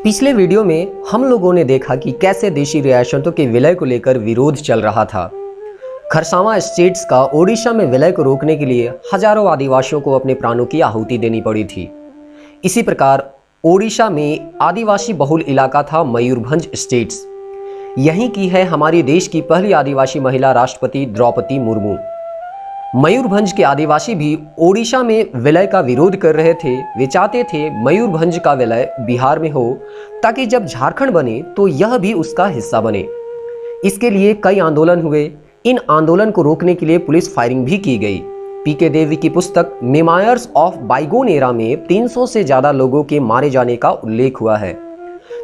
पिछले वीडियो में हम लोगों ने देखा कि कैसे देशी रियासतों के विलय को लेकर विरोध चल रहा था। खरसावां स्टेट्स का ओडिशा में विलय को रोकने के लिए हजारों आदिवासियों को अपने प्राणों की आहुति देनी पड़ी थी। इसी प्रकार ओडिशा में आदिवासी बहुल इलाका था मयूरभंज स्टेट्स। यहीं की है हमारी देश की पहली आदिवासी महिला राष्ट्रपति द्रौपदी मुर्मू। मयूरभंज के आदिवासी भी ओडिशा में विलय का विरोध कर रहे थे। वे चाहते थे मयूरभंज का विलय बिहार में हो ताकि जब झारखंड बने तो यह भी उसका हिस्सा बने। इसके लिए कई आंदोलन हुए। इन आंदोलन को रोकने के लिए पुलिस फायरिंग भी की गई। पीके देवी की पुस्तक मेमायर्स ऑफ बाइगोन एरा में 300 से ज्यादा लोगों के मारे जाने का उल्लेख हुआ है,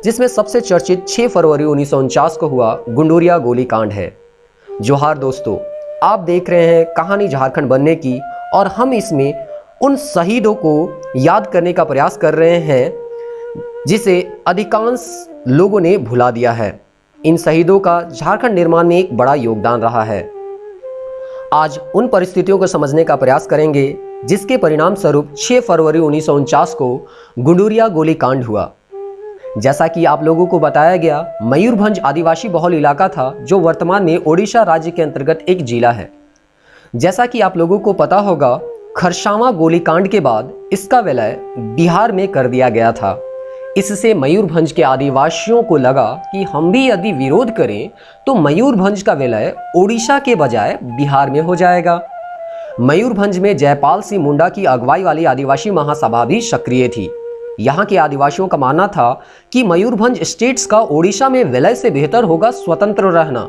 जिसमें सबसे चर्चित 6 फरवरी 1949 को हुआ गुंडूरिया गोलीकांड है। जोहार दोस्तों, आप देख रहे हैं कहानी झारखंड बनने की और हम इसमें उन शहीदों को याद करने का प्रयास कर रहे हैं जिसे अधिकांश लोगों ने भुला दिया है। इन शहीदों का झारखंड निर्माण में एक बड़ा योगदान रहा है। आज उन परिस्थितियों को समझने का प्रयास करेंगे जिसके परिणाम स्वरूप 6 फरवरी 1949 को गुंडूरिया गोलीकांड हुआ। जैसा कि आप लोगों को बताया गया, मयूरभंज आदिवासी बहुल इलाका था जो वर्तमान में ओडिशा राज्य के अंतर्गत एक जिला है। जैसा कि आप लोगों को पता होगा, खरसावां गोलीकांड के बाद इसका विलय बिहार में कर दिया गया था। इससे मयूरभंज के आदिवासियों को लगा कि हम भी यदि विरोध करें तो मयूरभंज का विलय ओडिशा के बजाय बिहार में हो जाएगा। मयूरभंज में जयपाल सिंह मुंडा की अगुवाई वाली आदिवासी महासभा भी सक्रिय थी। यहाँ के आदिवासियों का मानना था कि मयूरभंज स्टेट्स का ओडिशा में विलय से बेहतर होगा स्वतंत्र रहना,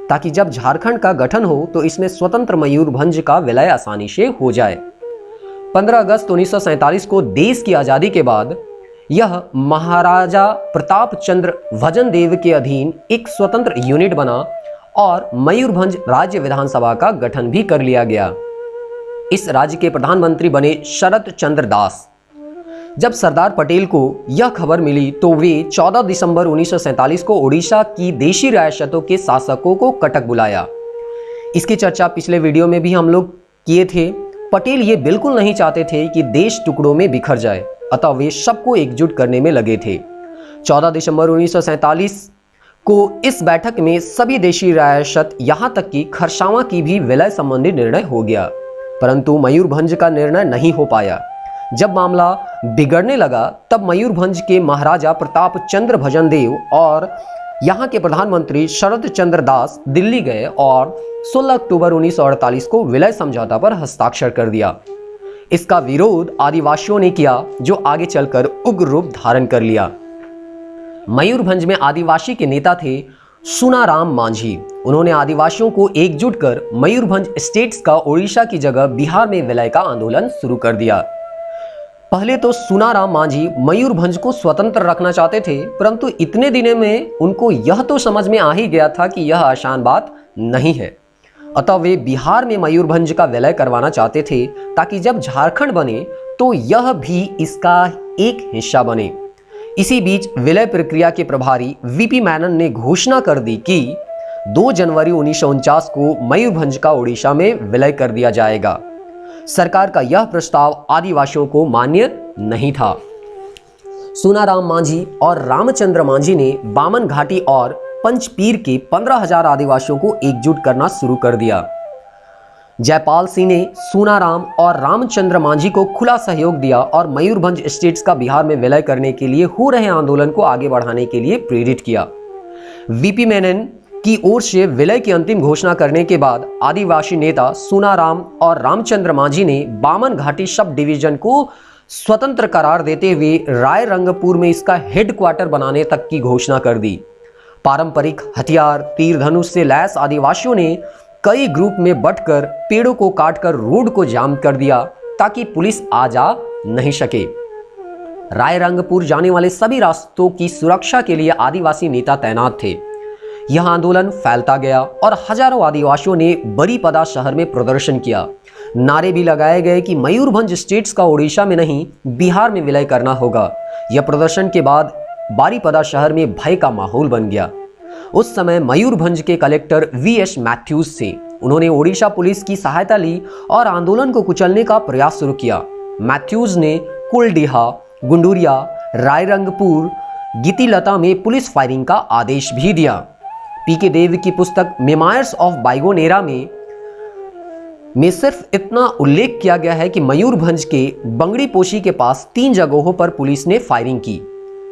ताकि जब झारखंड का गठन हो तो इसमें स्वतंत्र मयूरभंज का विलय आसानी से हो जाए। 15 अगस्त 1947 को देश की आजादी के बाद यह महाराजा प्रताप चंद्र भजनदेव के अधीन एक स्वतंत्र यूनिट बना और मयूरभंज राज्य विधानसभा का गठन भी कर लिया गया। इस राज्य के प्रधानमंत्री बने शरद चंद्र दास। जब सरदार पटेल को यह खबर मिली तो वे 14 दिसंबर 1947 को ओडिशा की देशी रियासतों के शासकों को कटक बुलाया। इसकी चर्चा पिछले वीडियो में भी हम लोग किए थे। पटेल ये बिल्कुल नहीं चाहते थे कि देश टुकड़ों में बिखर जाए, अतः वे सबको एकजुट करने में लगे थे। 14 दिसंबर 1947 को इस बैठक में सभी देशी रियासत यहाँ तक कि खरसावां की भी विलय संबंधी निर्णय हो गया, परंतु मयूरभंज का निर्णय नहीं हो पाया। जब मामला बिगड़ने लगा तब मयूरभंज के महाराजा प्रताप चंद्र भजनदेव और यहाँ के प्रधानमंत्री शरद चंद्र दास दिल्ली गए और 16 अक्टूबर 1948 को विलय समझौता पर हस्ताक्षर कर दिया। इसका विरोध आदिवासियों ने किया, जो आगे चलकर उग्र रूप धारण कर लिया। मयूरभंज में आदिवासी के नेता थे सुनाराम मांझी। उन्होंने आदिवासियों को एकजुट कर मयूरभंज स्टेट्स का ओडिशा की जगह बिहार में विलय का आंदोलन शुरू कर दिया। पहले तो सुनाराम मांझी मयूरभंज को स्वतंत्र रखना चाहते थे, परंतु इतने दिनों में उनको यह तो समझ में आ ही गया था कि यह आसान बात नहीं है। अतः वे बिहार में मयूरभंज का विलय करवाना चाहते थे ताकि जब झारखंड बने तो यह भी इसका एक हिस्सा बने। इसी बीच विलय प्रक्रिया के प्रभारी वीपी मेनन ने घोषणा कर दी कि 2 जनवरी 1949 को मयूरभंज का ओडिशा में विलय कर दिया जाएगा। सरकार का यह प्रस्ताव आदिवासियों को मान्य नहीं था। सुनाराम मांझी और रामचंद्र मांझी ने बामन घाटी और पंचपीर के 15,000 आदिवासियों को एकजुट करना शुरू कर दिया। जयपाल सिंह ने सुनाराम और रामचंद्र मांझी को खुला सहयोग दिया और मयूरभंज स्टेट्स का बिहार में विलय करने के लिए हो रहे आंदोलन को आगे बढ़ाने के लिए प्रेरित किया। वीपी मेनन की ओर से विलय की अंतिम घोषणा करने के बाद आदिवासी नेता सुनाराम और रामचंद्र मांझी ने बामन घाटी सब डिवीजन को स्वतंत्र करार देते हुए रायरंगपुर में इसका हेडक्वार्टर बनाने तक की घोषणा कर दी। पारंपरिक हथियार तीर धनुष से लैस आदिवासियों ने कई ग्रुप में बंटकर पेड़ों को काटकर रोड को जाम कर दिया ताकि पुलिस आ जा नहीं सके। रायरंगपुर जाने वाले सभी रास्तों की सुरक्षा के लिए आदिवासी नेता तैनात थे। यह आंदोलन फैलता गया और हजारों आदिवासियों ने बरीपदा शहर में प्रदर्शन किया। नारे भी लगाए गए कि मयूरभंज स्टेट्स का ओडिशा में नहीं बिहार में विलय करना होगा। यह प्रदर्शन के बाद बारीपदा शहर में भय का माहौल बन गया। उस समय मयूरभंज के कलेक्टर वीएस मैथ्यूज थे। उन्होंने ओडिशा पुलिस की सहायता ली और आंदोलन को कुचलने का प्रयास शुरू किया। मैथ्यूज ने कुलडीहा, गुंडूरिया, रायरंगपुर गीतिलता में पुलिस फायरिंग का आदेश भी दिया। पीके देव की पुस्तक मेमोयर्स ऑफ बाइगोन एरा में सिर्फ इतना उल्लेख किया गया है कि मयूरभंज के बंगड़ी पोशी के पास 3 जगहों पर पुलिस ने फायरिंग की,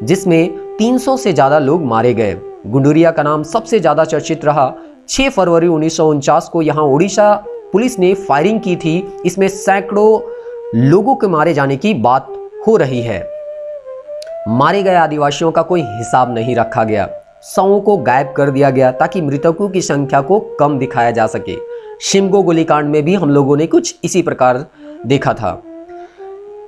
जिसमें 300 से ज्यादा लोग मारे गए। गुंडुरिया का नाम सबसे ज्यादा चर्चित रहा। 6 फरवरी 1949 को यहां ओडिशा पुलिस ने फायरिंग की थी। इसमें सैकड़ों लोगों के मारे जाने की बात हो रही है। मारे गए आदिवासियों का कोई हिसाब नहीं रखा गया। शवों को गायब कर दिया गया ताकि मृतकों की संख्या को कम दिखाया जा सके। शिमगो गोलीकांड में भी हम लोगों ने कुछ इसी प्रकार देखा था।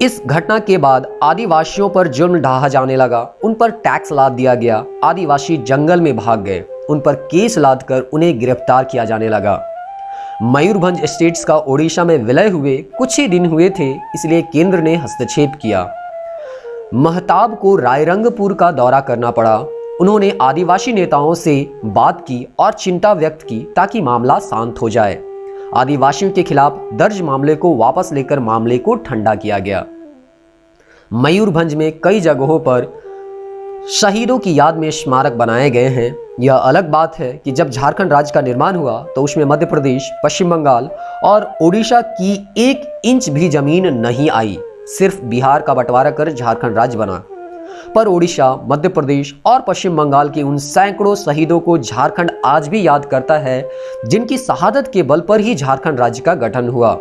इस घटना के बाद आदिवासियों पर जुर्म ढाहा जाने लगा। उन पर टैक्स लाद दिया गया। आदिवासी जंगल में भाग गए। उन पर केस लादकर उन्हें गिरफ्तार किया जाने लगा। मयूरभंज स्टेट्स का ओडिशा में विलय हुए कुछ ही दिन हुए थे, इसलिए केंद्र ने हस्तक्षेप किया। महताब को रायरंगपुर का दौरा करना पड़ा। उन्होंने आदिवासी नेताओं से बात की और चिंता व्यक्त की ताकि मामला शांत हो जाए। आदिवासियों के खिलाफ दर्ज मामले को वापस लेकर मामले को ठंडा किया गया। मयूरभंज में कई जगहों पर शहीदों की याद में स्मारक बनाए गए हैं। यह अलग बात है कि जब झारखंड राज्य का निर्माण हुआ तो उसमें मध्य प्रदेश, पश्चिम बंगाल और ओडिशा की 1 इंच भी जमीन नहीं आई। सिर्फ बिहार का बंटवारा कर झारखंड राज्य बना। पर ओडिशा, मध्य प्रदेश और पश्चिम बंगाल के उन सैकड़ों शहीदों को झारखंड आज भी याद करता है, जिनकी शहादत के बल पर ही झारखंड राज्य का गठन हुआ।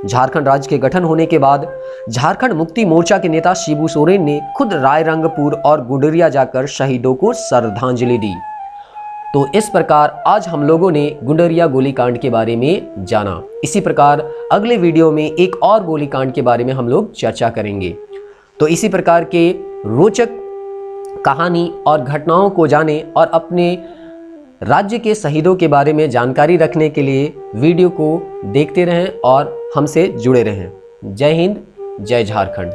झारखंड राज्य के गठन होने के बाद झारखंड मुक्ति मोर्चा के नेता शिबू सोरेन ने खुद रायरंगपुर और गुंडुरिया जाकर शहीदों को श्रद्धांजलि दी। तो इस प्रकार आज हम लोगों ने गुंडुरिया गोलीकांड के बारे में जाना। इसी प्रकार अगले वीडियो में एक और गोलीकांड के बारे में हम लोग चर्चा करेंगे। तो इसी प्रकार के रोचक कहानी और घटनाओं को जाने और अपने राज्य के शहीदों के बारे में जानकारी रखने के लिए वीडियो को देखते रहें और हमसे जुड़े रहें। जय हिंद, जय झारखंड।